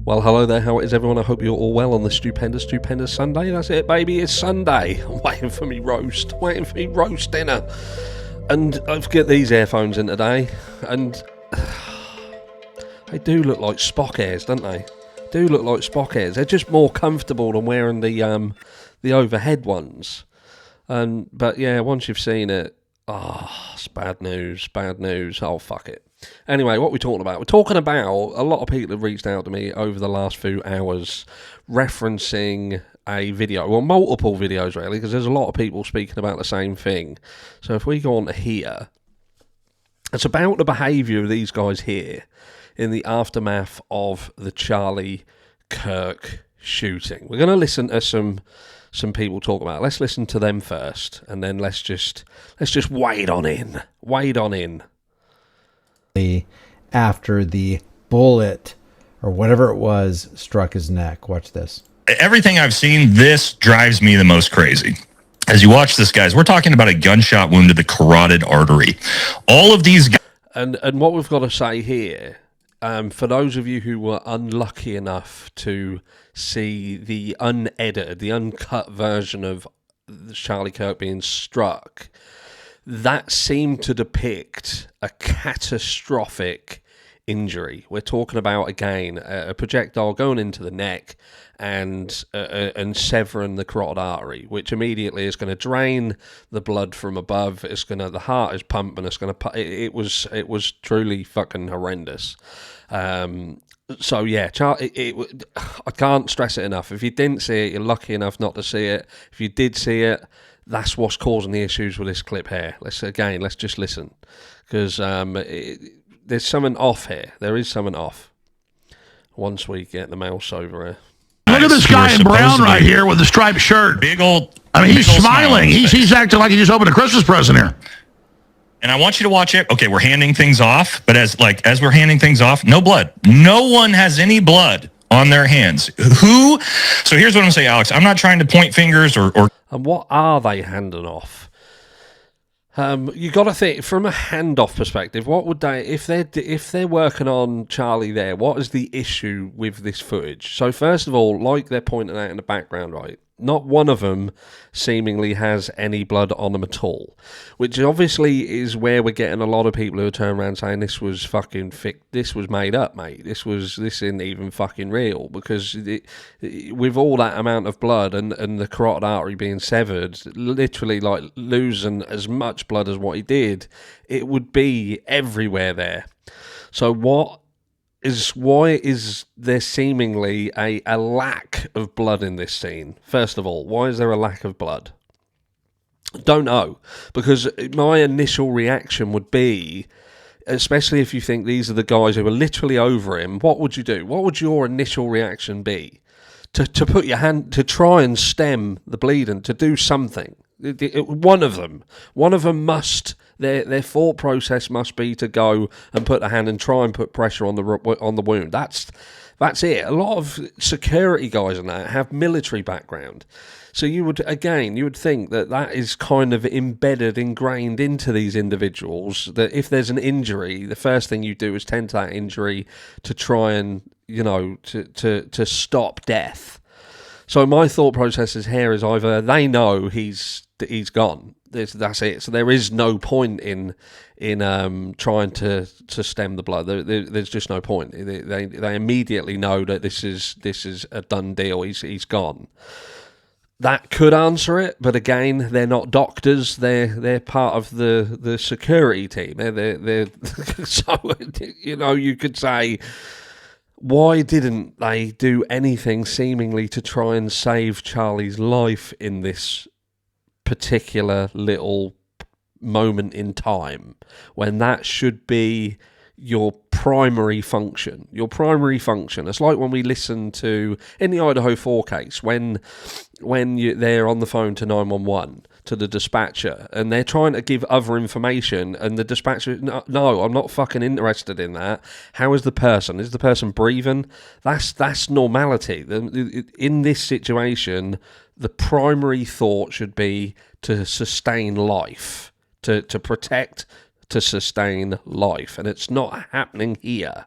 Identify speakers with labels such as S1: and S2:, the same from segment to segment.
S1: Well, hello there, how is everyone? I hope you're all well on this stupendous Sunday. That's it, baby, it's Sunday. I'm waiting for me roast dinner. And I've got these earphones in today, and they do look like Spock ears, don't they? They're just more comfortable than wearing the overhead ones. But yeah, once you've seen it, it's bad news. Oh, fuck it. Anyway, what are we talking about? We're talking about, a lot of people have reached out to me over the last few hours referencing a video, well, multiple videos really, because there's a lot of people speaking about the same thing. So if we go on to here, it's about the behaviour of these guys here in the aftermath of the Charlie Kirk shooting. We're going to listen to some people talk about it. Let's listen to them first, and then let's just wade on in.
S2: After the bullet or whatever it was struck his neck. Watch this.
S3: Everything I've seen, this drives me the most crazy. As you watch this, guys, we're talking about a gunshot wound to the carotid artery. All of these guys...
S1: And what we've got to say here, for those of you who were unlucky enough to see the unedited, the uncut version of Charlie Kirk being struck, that seemed to depict a catastrophic injury. We're talking about, again, a projectile going into the neck and severing the carotid artery, which immediately is going to drain the blood from above. The heart is pumping. It was truly fucking horrendous. So yeah, I can't stress it enough. If you didn't see it, you're lucky enough not to see it. If you did see it, that's what's causing the issues with this clip here. Let's just listen, because there's something off here. There is something off. Once we get the mouse over here.
S4: Look at this guy in brown right here with the striped shirt.
S3: Big old.
S4: I mean, he's smiling. He's acting like he just opened a Christmas present here.
S3: And I want you to watch it. Okay, we're handing things off, but as we're handing things off, no blood. No one has any blood on their hands. Who? So here's what I'm going to say, Alex. I'm not trying to point fingers or...
S1: And what are they handing off? You got to think from a handoff perspective. What would they, if they're working on Charlie there? What is the issue with this footage? So first of all, like they're pointing out in the background, right? Not one of them seemingly has any blood on them at all, which obviously is where we're getting a lot of people who are turning around saying this was fucking this was made up, mate. This isn't even fucking real, because with all that amount of blood and the carotid artery being severed, literally like losing as much blood as what he did, it would be everywhere there. So why is there seemingly a lack of blood in this scene? First of all, why is there a lack of blood? Don't know, because my initial reaction would be, especially if you think these are the guys who are literally over him, what would you do? What would your initial reaction be? To put your hand, to try and stem the bleeding, to do something. One of them must, their thought process must be to go and put a hand and try and put pressure on the wound. That's it. A lot of security guys and that have military background, so you would think that is kind of ingrained into these individuals, that if there's an injury, the first thing you do is tend to that injury to try and to stop death. So my thought process is here is either they know he's gone. That's it. So there is no point in trying to stem the blood. There's just no point. They immediately know that this is a done deal. He's gone. That could answer it, but again, they're not doctors. They're part of the security team. They're so you could say, why didn't they do anything seemingly to try and save Charlie's life in this particular little moment in time, when that should be your primary function? It's like when we listen to, in the Idaho 4 case, when they're on the phone to 911, to the dispatcher, and they're trying to give other information, and the dispatcher, no, I'm not fucking interested in that. How is the person? Is the person breathing? That's normality. In this situation, the primary thought should be to sustain life, to protect, to sustain life, and it's not happening here.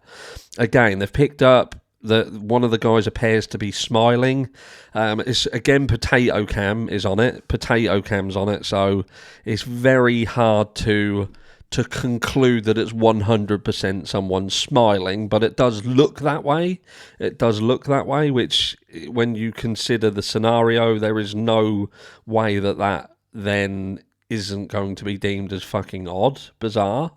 S1: Again, they've picked up one of the guys appears to be smiling. It's again potato cam is on it. Potato cam's on it, so it's very hard to conclude that it's 100% someone smiling, but it does look that way. It does look that way, which, when you consider the scenario, there is no way that then isn't going to be deemed as fucking odd, bizarre.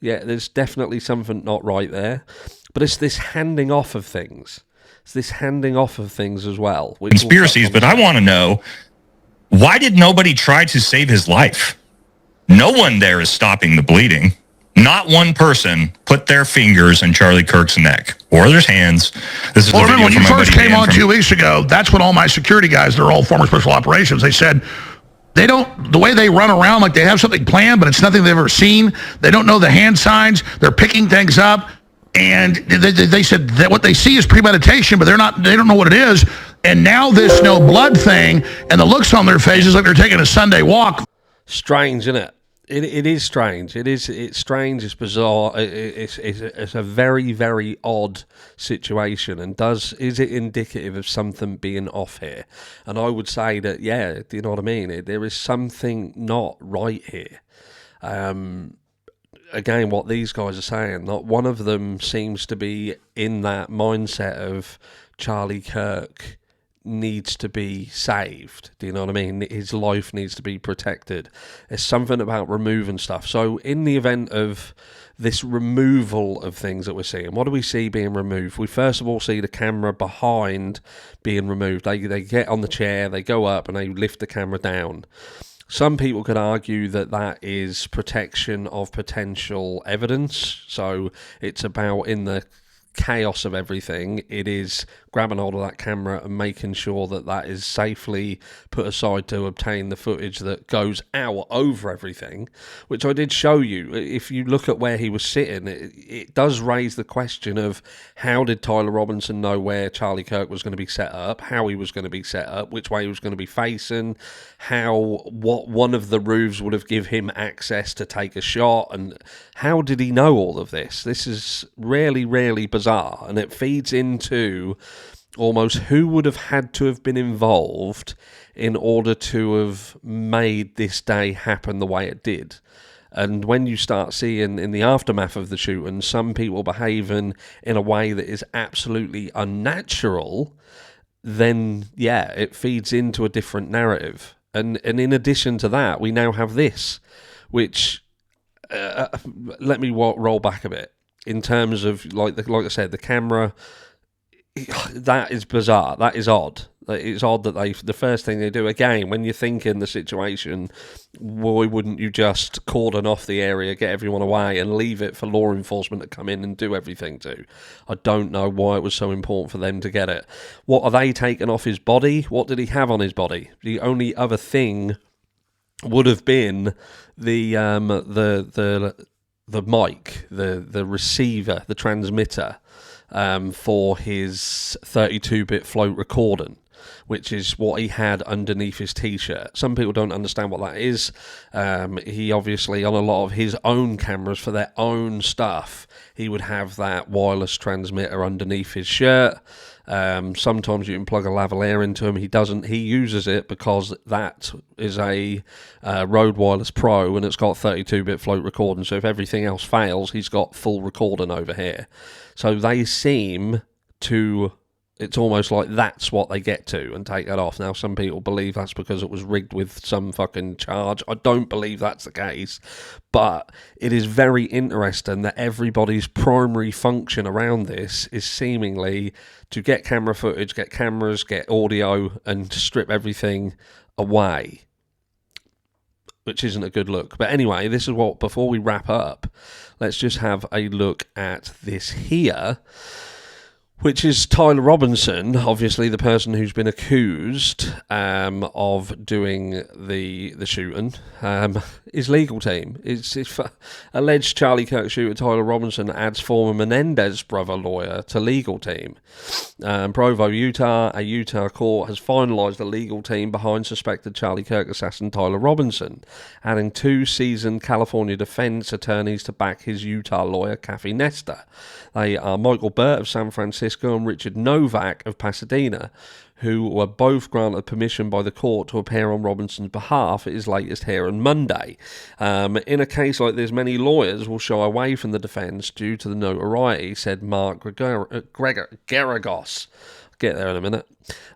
S1: Yeah, there's definitely something not right there. But it's this handing off of things. It's this handing off of things as well.
S3: Conspiracies, but I want to know, why did nobody try to save his life? No one there is stopping the bleeding. Not one person put their fingers in Charlie Kirk's neck or their hands. This is
S4: remember when you first came on 2 weeks ago, that's when all my security guys, they're all former special operations, they said they don't, the way they run around like they have something planned, but it's nothing they've ever seen. They don't know the hand signs. They're picking things up. And they said that what they see is premeditation, but they don't know what it is. And now this no blood thing and the looks on their faces like they're taking a Sunday walk.
S1: Strange, isn't it? It is strange. It's strange. It's bizarre. It's a very, very odd situation. And is it indicative of something being off here? And I would say that, yeah. Do you know what I mean? There is something not right here. Again, what these guys are saying, not one of them seems to be in that mindset of Charlie Kirk needs to be saved. Do you know what I mean? His life needs to be protected. There's something about removing stuff. So in the event of this removal of things that we're seeing, what do we see being removed? We first of all see the camera behind being removed. They get on the chair, they go up and they lift the camera down. Some people could argue that is protection of potential evidence. So it's about, in the chaos of everything, it is grabbing hold of that camera and making sure that is safely put aside to obtain the footage that goes out over everything, which I did show you. If you look at where he was sitting, it does raise the question of, how did Tyler Robinson know where Charlie Kirk was going to be set up, how he was going to be set up, which way he was going to be facing, what one of the roofs would have give him access to take a shot, and how did he know all of this? This is really, really bizarre, and it feeds into almost who would have had to have been involved in order to have made this day happen the way it did. And when you start seeing in the aftermath of the shooting some people behaving in a way that is absolutely unnatural, then yeah, it feeds into a different narrative. And in addition to that, we now have this, which let me roll back a bit in terms of like I said, the camera. That is bizarre. That is odd. It's odd that the first thing they do, again, when you think in the situation, why wouldn't you just cordon off the area, get everyone away, and leave it for law enforcement to come in and do everything to? I don't know why it was so important for them to get it. What are they taking off his body? What did he have on his body? The only other thing would have been the mic, the receiver, the transmitter. For his 32-bit float recording, which is what he had underneath his t-shirt. Some people don't understand what that is. He obviously, on a lot of his own cameras for their own stuff, he would have that wireless transmitter underneath his shirt. Sometimes you can plug a lavalier into him. He doesn't. He uses it because that is a Rode Wireless Pro, and it's got 32-bit float recording. So if everything else fails, he's got full recording over here. So they seem to, it's almost like that's what they get to and take that off. Now, some people believe that's because it was rigged with some fucking charge. I don't believe that's the case. But it is very interesting that everybody's primary function around this is seemingly to get camera footage, get cameras, get audio, and strip everything away, which isn't a good look. But anyway, this is what, before we wrap up, let's just have a look at this here, which is Tyler Robinson, obviously the person who's been accused of doing the shooting. His legal team. It's alleged Charlie Kirk shooter Tyler Robinson adds former Menendez brother lawyer to legal team. Provo, Utah, a Utah court has finalised the legal team behind suspected Charlie Kirk assassin Tyler Robinson, adding 2 seasoned California defence attorneys to back his Utah lawyer, Kathy Nestor. They are Michael Burt of San Francisco and Richard Novak of Pasadena, who were both granted permission by the court to appear on Robinson's behalf at his latest hearing Monday. In a case like this, many lawyers will shy away from the defence due to the notoriety, said Mark Geragos. Get there in a minute.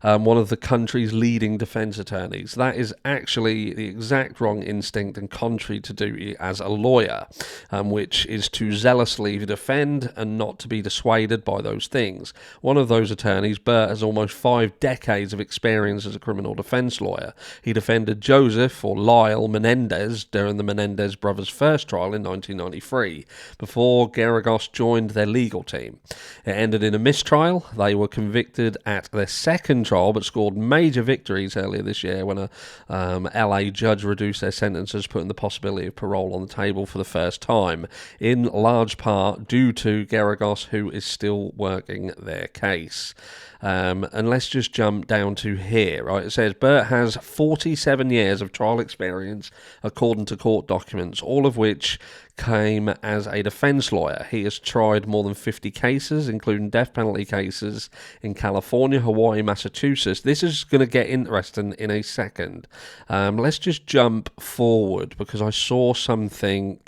S1: One of the country's leading defence attorneys. That is actually the exact wrong instinct and contrary to duty as a lawyer, which is to zealously defend and not to be dissuaded by those things. One of those attorneys, Burt, has almost 5 decades of experience as a criminal defence lawyer. He defended Joseph, or Lyle, Menendez during the Menendez brothers' first trial in 1993, before Geragos joined their legal team. It ended in a mistrial. They were convicted at their second trial, but scored major victories earlier this year when a LA judge reduced their sentences, putting the possibility of parole on the table for the first time, in large part due to Geragos, who is still working their case. And let's just jump down to here, right? It says Burt has 47 years of trial experience, according to court documents, all of which came as a defense lawyer. He has tried more than 50 cases, including death penalty cases in California, Hawaii, Massachusetts. This is going to get interesting in a second. Let's just jump forward because I saw something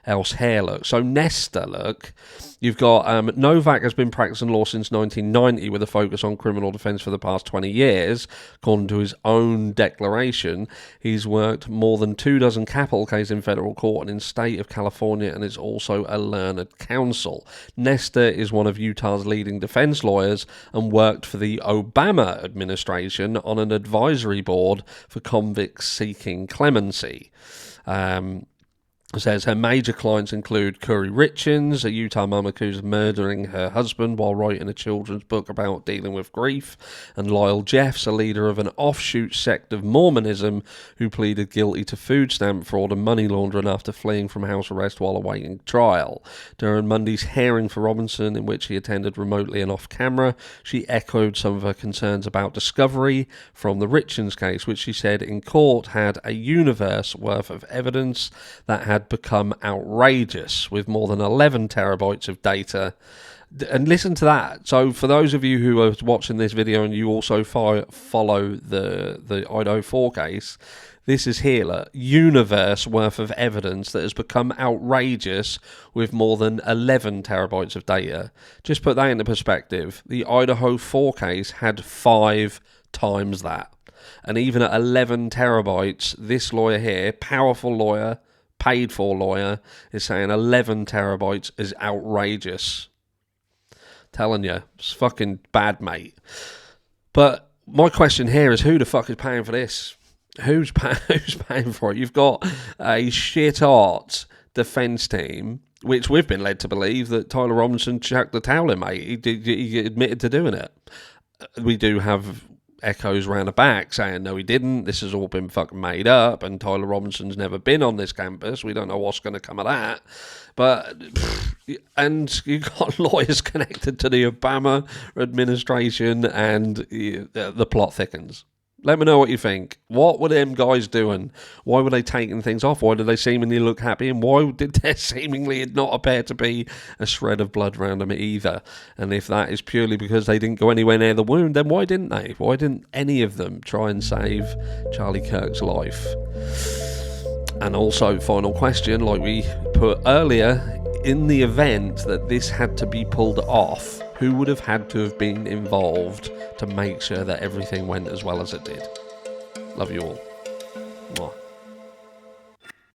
S1: else here. Look, so Nestor, look, you've got Novak has been practicing law since 1990 with a focus on criminal defense for the past 20 years. According to his own declaration, he's worked more than 24 capital cases in federal court and in state of California, and is also a learned counsel. Nestor is one of Utah's leading defense lawyers and worked for the Obama administration on an advisory board for convicts seeking clemency. Says her major clients include Curry Richins, a Utah mum accused of murdering her husband while writing a children's book about dealing with grief, and Lyle Jeffs, a leader of an offshoot sect of Mormonism who pleaded guilty to food stamp fraud and money laundering after fleeing from house arrest while awaiting trial. During Monday's hearing for Robinson, in which he attended remotely and off camera, she echoed some of her concerns about discovery from the Richins case, which she said in court had a universe worth of evidence that had become outrageous, with more than 11 terabytes of data. And listen to that. So for those of you who are watching this video and you also follow the Idaho 4 case, this is here, look, universe worth of evidence that has become outrageous with more than 11 terabytes of data. Just put that into perspective. The Idaho 4 case had 5 times that. And even at 11 terabytes, this lawyer here, powerful lawyer, paid for lawyer, is saying 11 terabytes is outrageous. Telling you, it's fucking bad, mate. But my question here is, who the fuck is paying for this? Who's paying for it? You've got a shit art defence team, which we've been led to believe that Tyler Robinson chucked the towel in, mate. He admitted to doing it. We do have echoes round the back saying no, he didn't, this has all been fucking made up, and Tyler Robinson's never been on this campus. We don't know what's going to come of that. But and you've got lawyers connected to the Obama administration, and the plot thickens. Let me know what you think. What were them guys doing? Why were they taking things off? Why did they seemingly look happy? And why did there seemingly not appear to be a shred of blood around them either? And if that is purely because they didn't go anywhere near the wound, then why didn't they? Why didn't any of them try and save Charlie Kirk's life? And also, final question, like we put earlier, in the event that this had to be pulled off, who would have had to have been involved to make sure that everything went as well as it did? Love you all. Mwah.